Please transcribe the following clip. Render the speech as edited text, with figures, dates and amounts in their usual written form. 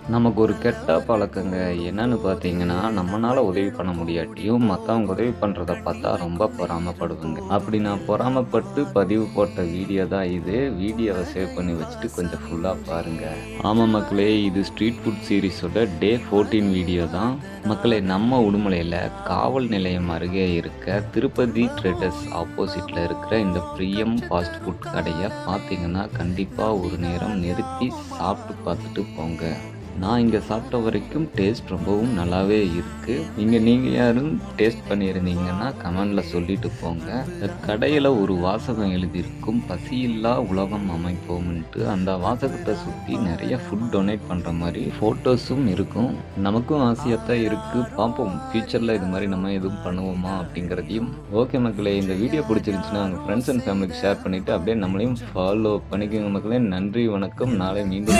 நமக்கு ஒரு கெட்ட பழக்கங்க. என்னன்னு பார்த்தீங்கன்னா, நம்மனால உதவி பண்ண முடியாட்டியும், மத்தவங்க உதவி பண்றத பார்த்தா ரொம்ப பொறாமைப்படுவேங்க. அப்படி நான் பொறாமைப்பட்டு பதிவு போட்ட வீடியோ தான் இது. வீடியோவ சேவ் பண்ணி வச்சுட்டு கொஞ்சம் ஃபுல்லா பாருங்க. ஆமா மக்களே, இது ஸ்ட்ரீட் ஃபுட் சீரிஸோட டே 14 வீடியோ தான். மக்களே, நம்ம உடுமலையில காவல் நிலையம் அருகே இருக்க திருப்பதி ட்ரேடர்ஸ் ஆப்போசிட்ல இருக்கிற இந்த பிரியம் ஃபாஸ்ட் ஃபுட் கடைய பார்த்தீங்கன்னா, கண்டிப்பா ஒரு நேரம் நிறுத்தி சாப்பிட்டு பார்த்துட்டு போங்க. நான் இங்க சாப்பிட்ட வரைக்கும் டேஸ்ட் ரொம்பவும் நல்லாவே இருக்கு. நீங்க யாரும் டேஸ்ட் பண்ணியிருந்தீங்கன்னா கமெண்ட்ல சொல்லிட்டு போங்க. இந்த கடையில ஒரு வாசகம் எழுதியிருக்கும், "பசியில்லா உலகம் அமைப்போம்ன்ட்டு." அந்த வாசகத்த சுத்தி நெறைய ஃபுட் டொனேட் பண்ற மாரி ஃபோட்டோஸும் இருக்கும். நமக்கும் ஆசையா தான் இருக்கு. பார்ப்போம் ஃபியூச்சர்ல இது மாரி நம்ம எதுவும் பண்ணுவோமா அப்படிங்கிறதையும். ஓகே மக்களே, இந்த வீடியோ பிடிச்சிருந்துச்சுன்னா உங்க ஃப்ரெண்ட்ஸ் அண்ட் ஃபேமிலிக்கு ஷேர் பண்ணிட்டு அப்படியே நம்மளையும் ஃபாலோ பண்ணிக்கோங்க மக்களே. நன்றி, வணக்கம். நாளை மீண்டும்